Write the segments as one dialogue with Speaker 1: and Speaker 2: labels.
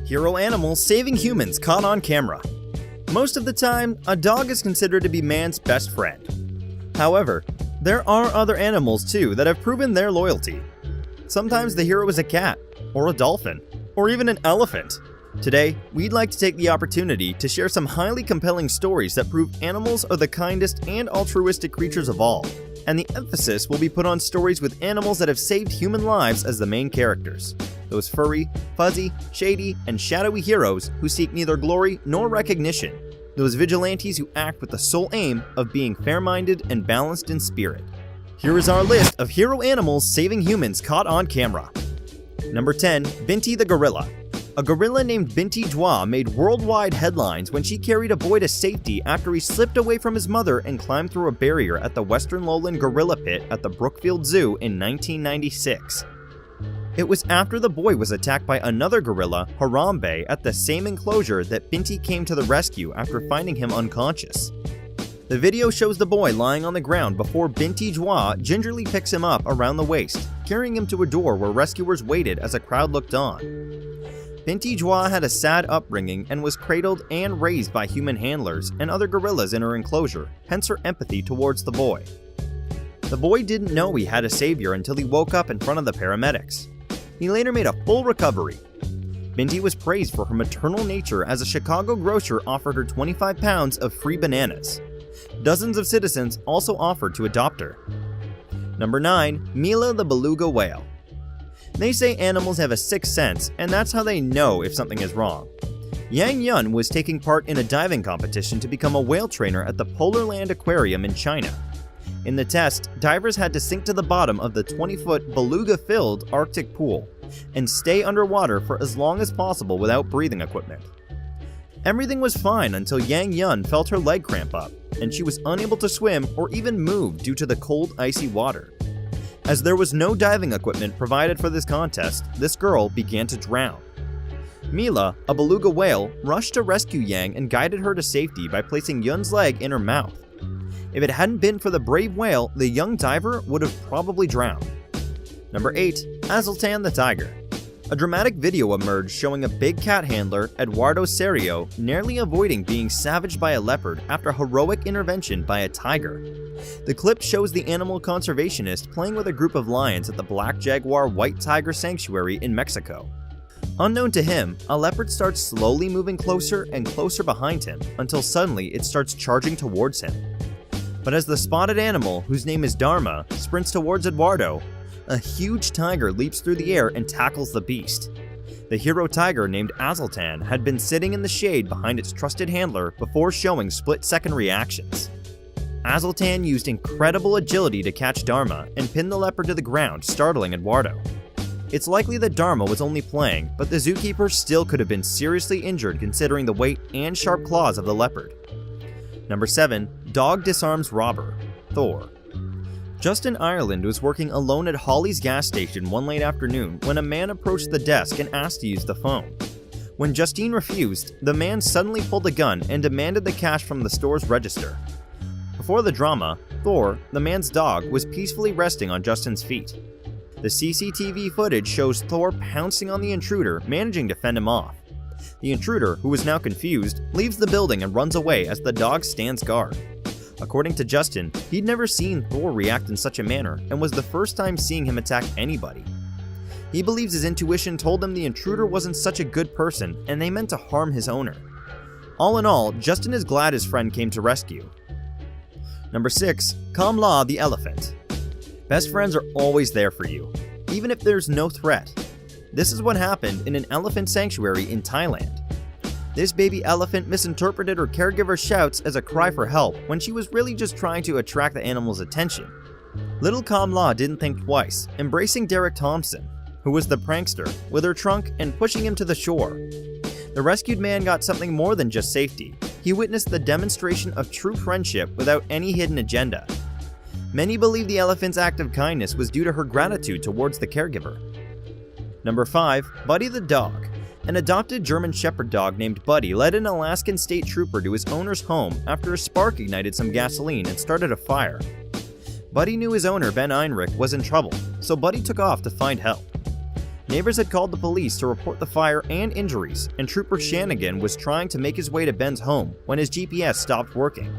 Speaker 1: Hero animals saving humans caught on camera. Most of the time, a dog is considered to be man's best friend. However, there are other animals too that have proven their loyalty. Sometimes the hero is a cat, or a dolphin, or even an elephant. Today, we'd like to take the opportunity to share some highly compelling stories that prove animals are the kindest and altruistic creatures of all, and the emphasis will be put on stories with animals that have saved human lives as the main characters. Those furry, fuzzy, shady, and shadowy heroes who seek neither glory nor recognition. Those vigilantes who act with the sole aim of being fair-minded and balanced in spirit. Here is our list of hero animals saving humans caught on camera. Number 10. Binti the gorilla. A gorilla named Binti Jwa made worldwide headlines when she carried a boy to safety after he slipped away from his mother and climbed through a barrier at the Western Lowland Gorilla Pit at the Brookfield Zoo in 1996. It was after the boy was attacked by another gorilla, Harambe, at the same enclosure that Binti came to the rescue after finding him unconscious. The video shows the boy lying on the ground before Binti Jwa gingerly picks him up around the waist, carrying him to a door where rescuers waited as a crowd looked on. Binti Jwa had a sad upbringing and was cradled and raised by human handlers and other gorillas in her enclosure, hence her empathy towards the boy. The boy didn't know he had a savior until he woke up in front of the paramedics. He later made a full recovery. Binti was praised for her maternal nature as a Chicago grocer offered her 25 pounds of free bananas. Dozens of citizens also offered to adopt her. Number 9. Mila the beluga whale. They say animals have a sixth sense, and that's how they know if something is wrong. Yang Yun was taking part in a diving competition to become a whale trainer at the Polar Land Aquarium in China. In the test, divers had to sink to the bottom of the 20-foot beluga-filled Arctic pool and stay underwater for as long as possible without breathing equipment. Everything was fine until Yang Yun felt her leg cramp up, and she was unable to swim or even move due to the cold, icy water. As there was no diving equipment provided for this contest, this girl began to drown. Mila, a beluga whale, rushed to rescue Yang and guided her to safety by placing Yun's leg in her mouth. If it hadn't been for the brave whale, the young diver would have probably drowned. Number 8. Azultan the tiger. A dramatic video emerged showing a big cat handler, Eduardo Serio, nearly avoiding being savaged by a leopard after heroic intervention by a tiger. The clip shows the animal conservationist playing with a group of lions at the Black Jaguar White Tiger Sanctuary in Mexico. Unknown to him, a leopard starts slowly moving closer and closer behind him until suddenly it starts charging towards him. But as the spotted animal, whose name is Dharma, sprints towards Eduardo, a huge tiger leaps through the air and tackles the beast. The hero tiger named Azultan had been sitting in the shade behind its trusted handler before showing split-second reactions. Azultan used incredible agility to catch Dharma and pin the leopard to the ground, startling Eduardo. It's likely that Dharma was only playing, but the zookeeper still could have been seriously injured considering the weight and sharp claws of the leopard. Number 7. Dog disarms robber. Thor. Justin Ireland was working alone at Holly's gas station one late afternoon when a man approached the desk and asked to use the phone. When Justine refused, the man suddenly pulled a gun and demanded the cash from the store's register. Before the drama, Thor, the man's dog, was peacefully resting on Justin's feet. The CCTV footage shows Thor pouncing on the intruder, managing to fend him off. The intruder, who is now confused, leaves the building and runs away as the dog stands guard. According to Justin, he'd never seen Thor react in such a manner and was the first time seeing him attack anybody. He believes his intuition told him the intruder wasn't such a good person and they meant to harm his owner. All in all, Justin is glad his friend came to rescue. Number 6. Kamla the elephant. Best friends are always there for you, even if there's no threat. This is what happened in an elephant sanctuary in Thailand. This baby elephant misinterpreted her caregiver's shouts as a cry for help when she was really just trying to attract the animal's attention. Little Kamla didn't think twice, embracing Derek Thompson, who was the prankster, with her trunk and pushing him to the shore. The rescued man got something more than just safety. He witnessed the demonstration of true friendship without any hidden agenda. Many believe the elephant's act of kindness was due to her gratitude towards the caregiver. Number 5. Buddy the dog. An adopted German Shepherd dog named Buddy led an Alaskan state trooper to his owner's home after a spark ignited some gasoline and started a fire. Buddy knew his owner, Ben Einrich, was in trouble, so Buddy took off to find help. Neighbors had called the police to report the fire and injuries, and Trooper Shanigan was trying to make his way to Ben's home when his GPS stopped working.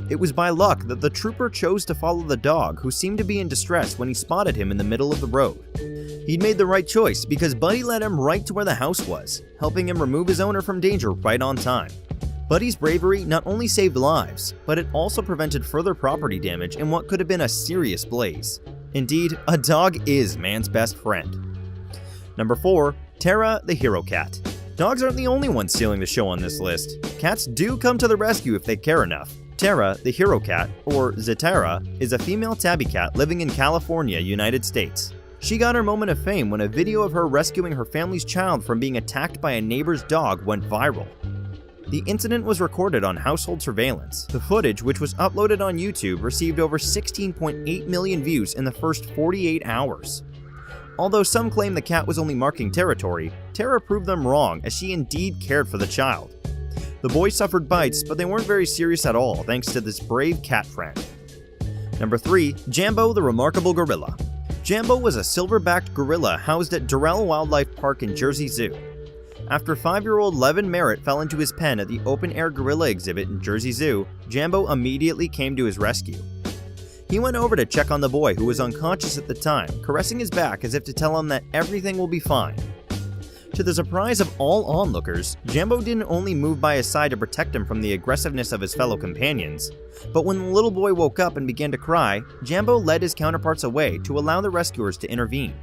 Speaker 1: It was by luck that the trooper chose to follow the dog, who seemed to be in distress when he spotted him in the middle of the road. He'd made the right choice because Buddy led him right to where the house was, helping him remove his owner from danger right on time. Buddy's bravery not only saved lives, but it also prevented further property damage in what could have been a serious blaze. Indeed, a dog is man's best friend. Number 4. Tara the Hero Cat. Dogs aren't the only ones stealing the show on this list. Cats do come to the rescue if they care enough. Tara the Hero Cat, or Zetara, is a female tabby cat living in California, United States. She got her moment of fame when a video of her rescuing her family's child from being attacked by a neighbor's dog went viral. The incident was recorded on household surveillance. The footage, which was uploaded on YouTube, received over 16.8 million views in the first 48 hours. Although some claim the cat was only marking territory, Tara proved them wrong as she indeed cared for the child. The boy suffered bites, but they weren't very serious at all thanks to this brave cat friend. Number 3. Jambo the Remarkable Gorilla. Jambo was a silverbacked gorilla housed at Durrell Wildlife Park in Jersey Zoo. After 5-year-old Levin Merritt fell into his pen at the open-air gorilla exhibit in Jersey Zoo, Jambo immediately came to his rescue. He went over to check on the boy, who was unconscious at the time, caressing his back as if to tell him that everything will be fine. To the surprise of all onlookers, Jambo didn't only move by his side to protect him from the aggressiveness of his fellow companions, but when the little boy woke up and began to cry, Jambo led his counterparts away to allow the rescuers to intervene.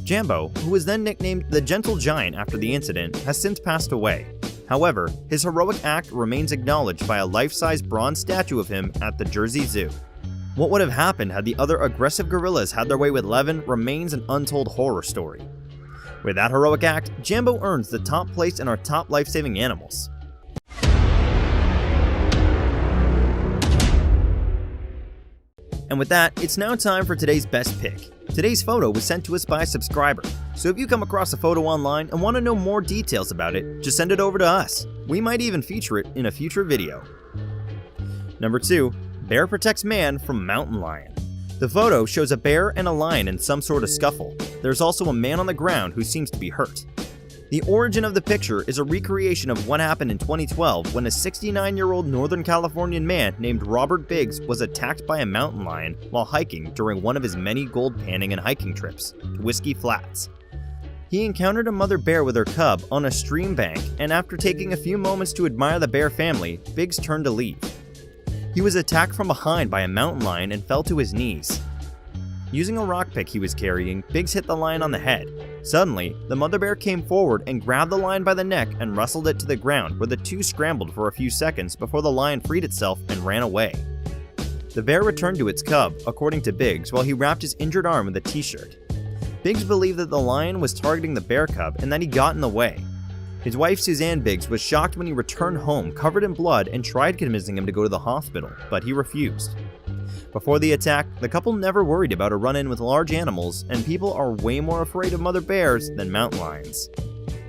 Speaker 1: Jambo, who was then nicknamed the Gentle Giant after the incident, has since passed away. However, his heroic act remains acknowledged by a life-size bronze statue of him at the Jersey Zoo. What would have happened had the other aggressive gorillas had their way with Levin remains an untold horror story. With that heroic act, Jambo earns the top place in our top life-saving animals. And with that, it's now time for today's best pick. Today's photo was sent to us by a subscriber, so if you come across a photo online and want to know more details about it, just send it over to us. We might even feature it in a future video. Number 2. Bear protects man from mountain lion. The photo shows a bear and a lion in some sort of scuffle. There's also a man on the ground who seems to be hurt. The origin of the picture is a recreation of what happened in 2012 when a 69-year-old Northern Californian man named Robert Biggs was attacked by a mountain lion while hiking during one of his many gold panning and hiking trips to Whiskey Flats. He encountered a mother bear with her cub on a stream bank, and after taking a few moments to admire the bear family, Biggs turned to leave. He was attacked from behind by a mountain lion and fell to his knees. Using a rock pick he was carrying, Biggs hit the lion on the head. Suddenly, the mother bear came forward and grabbed the lion by the neck and wrestled it to the ground, where the two scrambled for a few seconds before the lion freed itself and ran away. The bear returned to its cub, according to Biggs, while he wrapped his injured arm with a t-shirt. Biggs believed that the lion was targeting the bear cub and that he got in the way. His wife Suzanne Biggs was shocked when he returned home covered in blood and tried convincing him to go to the hospital, but he refused. Before the attack, the couple never worried about a run-in with large animals, and people are way more afraid of mother bears than mountain lions.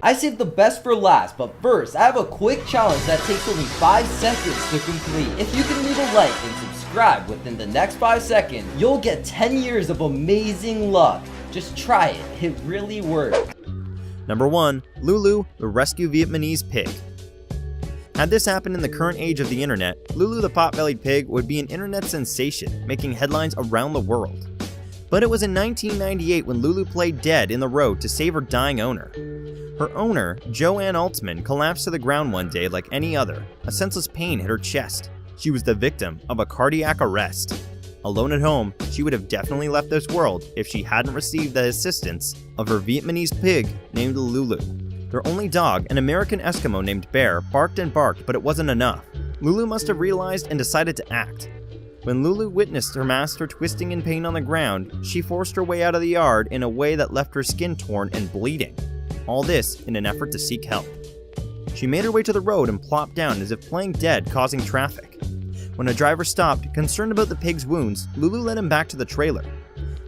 Speaker 2: I saved the best for last, but first, I have a quick challenge that takes only 5 seconds to complete. If you can leave a like and subscribe within the next 5 seconds, you'll get 10 years of amazing luck. Just try it, it really works.
Speaker 1: Number 1. Lulu, the rescue Vietnamese pig. Had this happened in the current age of the internet, Lulu the pot-bellied pig would be an internet sensation, making headlines around the world. But it was in 1998 when Lulu played dead in the road to save her dying owner. Her owner, Joanne Altman, collapsed to the ground one day like any other. A senseless pain hit her chest. She was the victim of a cardiac arrest. Alone at home, she would have definitely left this world if she hadn't received the assistance of her Vietnamese pig named Lulu. Their only dog, an American Eskimo named Bear, barked and barked, but it wasn't enough. Lulu must have realized and decided to act. When Lulu witnessed her master twisting in pain on the ground, she forced her way out of the yard in a way that left her skin torn and bleeding. All this in an effort to seek help. She made her way to the road and plopped down as if playing dead, causing traffic. When a driver stopped, concerned about the pig's wounds, Lulu led him back to the trailer.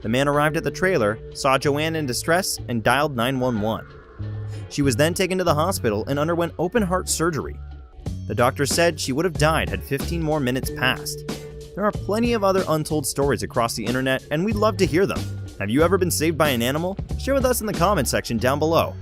Speaker 1: The man arrived at the trailer, saw Joanne in distress, and dialed 911. She was then taken to the hospital and underwent open-heart surgery. The doctor said she would have died had 15 more minutes passed. There are plenty of other untold stories across the internet, and we'd love to hear them. Have you ever been saved by an animal? Share with us in the comment section down below.